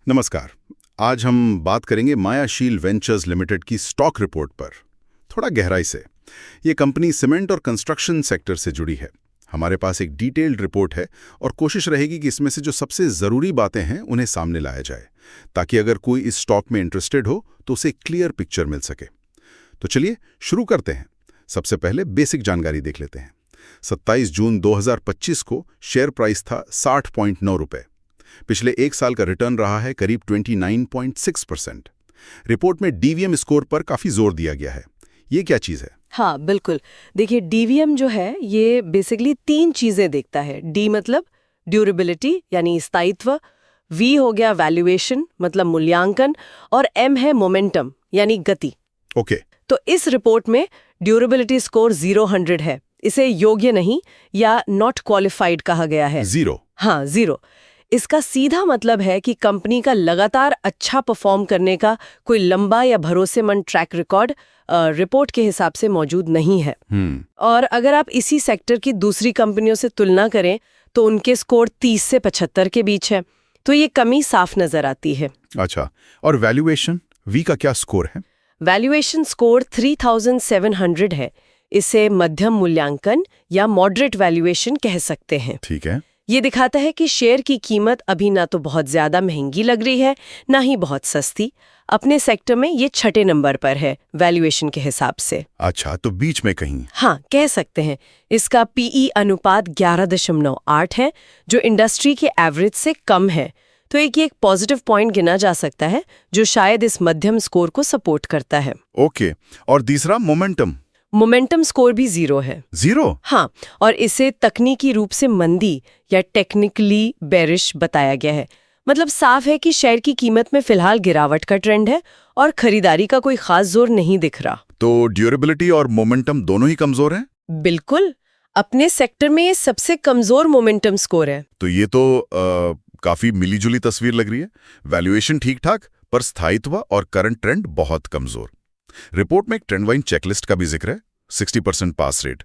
नमस्कार। आज हम बात करेंगे मायाशील वेंचर्स लिमिटेड की स्टॉक रिपोर्ट पर, थोड़ा गहराई से। ये कंपनी सीमेंट और कंस्ट्रक्शन सेक्टर से जुड़ी है। हमारे पास एक डिटेल्ड रिपोर्ट है और कोशिश रहेगी कि इसमें से जो सबसे ज़रूरी बातें हैं उन्हें सामने लाया जाए, ताकि अगर कोई इस स्टॉक में इंटरेस्टेड हो तो उसे क्लियर पिक्चर मिल सके। तो चलिए शुरू करते हैं। सबसे पहले बेसिक जानकारी देख लेते हैं। 27 जून 2025 को शेयर प्राइस था 60.9 रुपये। पिछले एक साल का रिटर्न रहा है करीब 29.6%। रिपोर्ट में डीवीएम स्कोर पर काफी जोर दिया गया है। ये क्या चीज है? हाँ बिल्कुल। देखिए, डीवीएम जो है ये बेसिकली 3 चीजें देखता है। डी मतलब ड्यूरेबिलिटी यानी स्थायित्व, वी हो गया वैल्यूएशन मतलब मूल्यांकन, और एम है मोमेंटम यानी गति। ओके। तो इस रिपोर्ट में ड्यूरेबिलिटी स्कोर 0-100 है। इसे योग्य नहीं या नॉट क्वालिफाइड कहा गया है। 0? हाँ, 0। इसका सीधा मतलब है कि कंपनी का लगातार अच्छा परफॉर्म करने का कोई लंबा या भरोसेमंद ट्रैक रिकॉर्ड रिपोर्ट के हिसाब से मौजूद नहीं है। और अगर आप इसी सेक्टर की दूसरी कंपनियों से तुलना करें तो उनके स्कोर 30 से 75 के बीच है, तो ये कमी साफ नजर आती है। अच्छा, और वैल्यूएशन वी का क्या स्कोर है? वैल्यूएशन स्कोर 3700 है। इसे मध्यम मूल्यांकन या मॉडरेट वैल्यूएशन कह सकते हैं। ठीक है। ये दिखाता है कि शेयर की कीमत अभी ना तो बहुत ज्यादा महंगी लग रही है, ना ही बहुत सस्ती। अपने सेक्टर में ये 6 नंबर पर है वैल्यूएशन के हिसाब से। अच्छा, तो बीच में कहीं? हाँ, कह सकते हैं। इसका पीई अनुपात 11.8 है, जो इंडस्ट्री के एवरेज से कम है। तो ये एक पॉजिटिव पॉइंट गिना जा सकता है, जो शायद इस मध्यम स्कोर को सपोर्ट करता है। ओके, और तीसरा मोमेंटम स्कोर भी 0 है। 0? हाँ, और इसे तकनीकी रूप से मंदी या टेक्निकली बेरिश बताया गया है। मतलब साफ है कि शेयर की कीमत में फिलहाल गिरावट का ट्रेंड है और खरीदारी का कोई खास जोर नहीं दिख रहा। तो ड्यूरेबिलिटी और मोमेंटम दोनों ही कमजोर हैं? बिल्कुल, अपने सेक्टर में ये सबसे कमजोर मोमेंटम स्कोर है। तो ये तो काफी मिलीजुली तस्वीर लग रही है। वैल्यूएशन ठीक ठाक, पर स्थायित्व और करंट ट्रेंड बहुत कमजोर। रिपोर्ट में एक ट्रेंड वाइन चेकलिस्ट का भी जिक्र है, 60% पास रेट।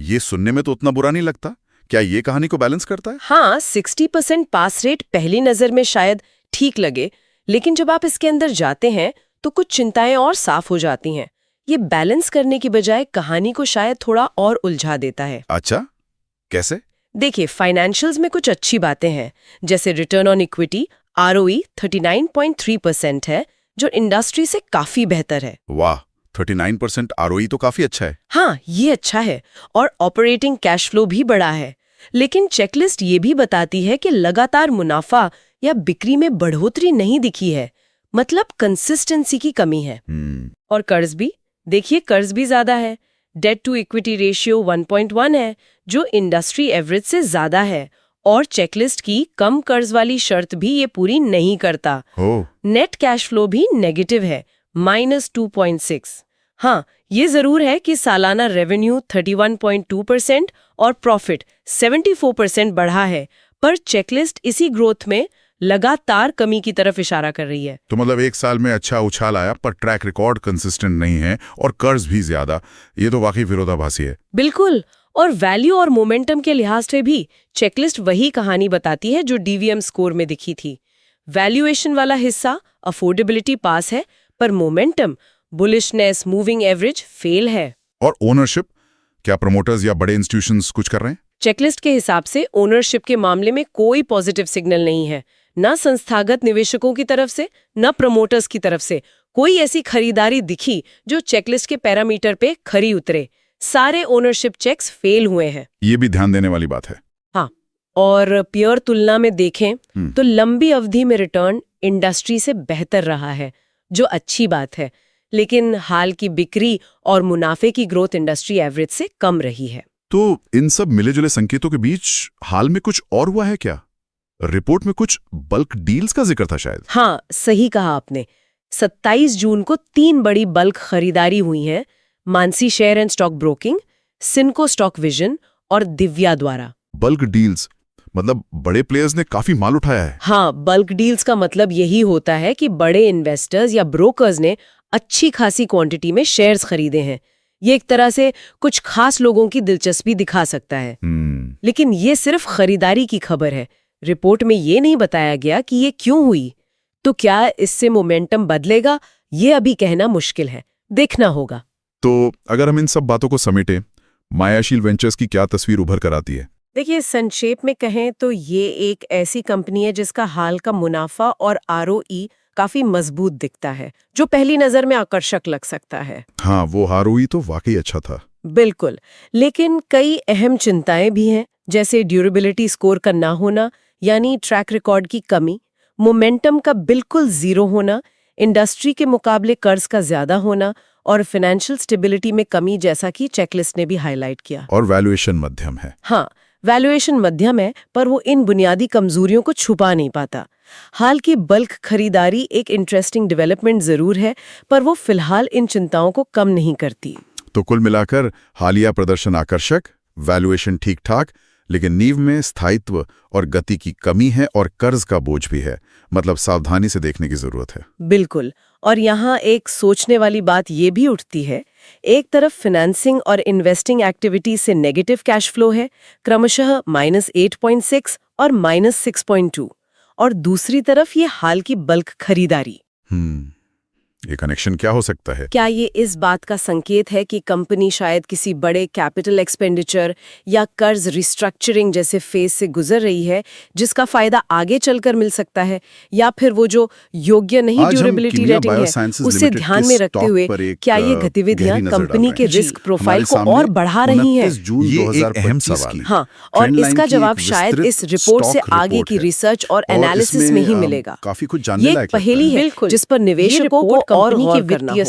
ये सुनने में तो उतना बुरा नहीं लगता। क्या ये कहानी को बैलेंस करता है? हाँ, 60% पास रेट पहली नजर में शायद ठीक लगे, लेकिन जब आप इसके अंदर जाते हैं तो कुछ चिंताएं और साफ हो जाती हैं। ये बैलेंस करने की बजाय कहानी को शायद थोड़ा और उलझा देता है। अच्छा, कैसे? देखिए, फाइनेंशियल्स में कुछ अच्छी बातें हैं, जैसे रिटर्न ऑन इक्विटी ROE 39.3% है, जो इंडस्ट्री से काफी बेहतर है। वाह, 39% ROE तो काफी अच्छा है। हाँ, ये अच्छा है। और ऑपरेटिंग कैश फ्लो भी बड़ा है। लेकिन चेकलिस्ट ये भी बताती है कि लगातार मुनाफा या बिक्री में बढ़ोतरी नहीं दिखी है, मतलब कंसिस्टेंसी की कमी है। और कर्ज भी देखिए, कर्ज भी ज्यादा है। डेट टू इक्विटी रेशियो 1.1 है, जो इंडस्ट्री एवरेज से ज्यादा है। और चेकलिस्ट की कम कर्ज वाली शर्त भी ये पूरी नहीं करता। नेट कैश फ्लो भी नेगेटिव है, -2.6। हाँ, ये जरूर है कि सालाना रेवेन्यू 31.2% और प्रॉफिट 74% बढ़ा है, पर चेकलिस्ट इसी ग्रोथ में लगातार कमी की तरफ इशारा कर रही है। तो मतलब एक साल में अच्छा उछाल आया, पर ट्रैक रिकॉर्ड कंसिस्टेंट नहीं है और कर्ज भी ज्यादा। ये तो वाकई विरोधाभासी है। बिल्कुल। और वैल्यू और मोमेंटम के लिहाज से भी चेकलिस्ट वही कहानी बताती है जो डीवीएम स्कोर में दिखी थी। वैल्यूएशन वाला हिस्सा अफोर्डेबिलिटी पास है, पर momentum, bullishness, moving average fail है। और ओनरशिप, क्या प्रमोटर्स या बड़े इंस्टीट्यूशंस कुछ कर रहे हैं? चेकलिस्ट के हिसाब से ओनरशिप के मामले में कोई पॉजिटिव सिग्नल नहीं है, ना संस्थागत निवेशकों की तरफ से, ना प्रमोटर्स की तरफ से। कोई ऐसी खरीदारी दिखी जो चेकलिस्ट के पैरामीटर पे खरी उतरे। सारे ओनरशिप चेक्स फेल हुए हैं। ये भी ध्यान देने वाली बात है। हाँ, और पीयर तुलना में देखें तो लंबी अवधि में रिटर्न इंडस्ट्री से बेहतर रहा है, जो अच्छी बात है। लेकिन हाल की बिक्री और मुनाफे की ग्रोथ इंडस्ट्री एवरेज से कम रही है। तो इन सब मिले जुले संकेतों के बीच हाल में कुछ और हुआ है क्या? रिपोर्ट में कुछ बल्क डील्स का जिक्र था शायद। हाँ, सही कहा आपने। 27 जून को 3 बड़ी बल्क खरीदारी हुई हैं, Mansi share and stock broking, Sinco stock vision और दिव्या द्वारा। बल्क डील्स मतलब बड़े प्लेयर्स ने काफी माल उठाया है। हाँ, बल्क डील्स का मतलब यही होता है कि बड़े इन्वेस्टर्स या ब्रोकर्स ने अच्छी खासी क्वांटिटी में शेयर्स खरीदे हैं। ये एक तरह से कुछ खास लोगों की दिलचस्पी दिखा सकता है। लेकिन ये सिर्फ खरीदारी की खबर है। रिपोर्ट में ये नहीं बताया गया कि ये क्यों हुई, तो क्या इससे मोमेंटम बदलेगा, ये अभी कहना मुश्किल है, देखना होगा। तो अगर हम इन सब बातों को समेटें, मायाशील वेंचर्स की क्या तस्वीर उभर कर आती है? देखिए, संक्षेप में कहें तो ये एक ऐसी कंपनी है जिसका हाल का मुनाफा और ROE काफी मजबूत दिखता है, जो पहली नजर में आकर्षक लग सकता है। हाँ, वो ROE तो वाकई अच्छा था। बिल्कुल, लेकिन कई अहम चिंताएं भी हैं, जैसे ड्यूरेबिलिटी स्कोर का ना होना, यानी ट्रैक रिकॉर्ड की कमी, मोमेंटम का बिल्कुल जीरो होना, इंडस्ट्री के मुकाबले कर्ज का ज्यादा होना और फाइनेंशियल स्टेबिलिटी में कमी, जैसा कि चेकलिस्ट ने भी हाईलाइट किया। और वैल्यूएशन मध्यम है। हाँ, वैल्यूएशन मध्यम है, पर वो इन बुनियादी कमजोरियों को छुपा नहीं पाता। हाल की बल्क खरीदारी एक इंटरेस्टिंग डेवलपमेंट जरूर है, पर वो फिलहाल इन चिंताओं को कम नहीं करती। तो कुल मिलाकर हालिया प्रदर्शन आकर्षक, वैल्यूएशन ठीक-ठाक, लेकिन नींव में स्थायित्व और गति की कमी है और कर्ज का बोझ भी है। मतलब सावधानी से देखने की जरूरत है। बिल्कुल, और यहाँ एक सोचने वाली बात ये भी उठती है, एक तरफ फाइनेंसिंग और इन्वेस्टिंग एक्टिविटी से नेगेटिव कैश फ्लो है, क्रमशः -8.6 और -6.2, और दूसरी तरफ ये हाल की बल्क खरीदारी। ये कनेक्शन क्या हो सकता है? क्या ये इस बात का संकेत है कि कंपनी शायद किसी बड़े कैपिटल एक्सपेंडिचर या कर्ज रिस्ट्रक्चरिंग जैसे फेज से गुजर रही है, जिसका फायदा आगे चलकर मिल सकता है, या फिर वो जो योग्य नहीं ड्यूरेबिलिटी रेटिंग है उसे ध्यान में रखते हुए क्या ये गतिविधियां कंपनी के रिस्क प्रोफाइल को और बढ़ा रही हैं? ये एक अहम सवाल है। हाँ, और इसका जवाब शायद इस रिपोर्ट से आगे की रिसर्च और एनालिसिस में ही मिलेगा। काफी कुछ जानने ये लायक पहेली है जिस पर निवेशकों को और गौर करना होगा।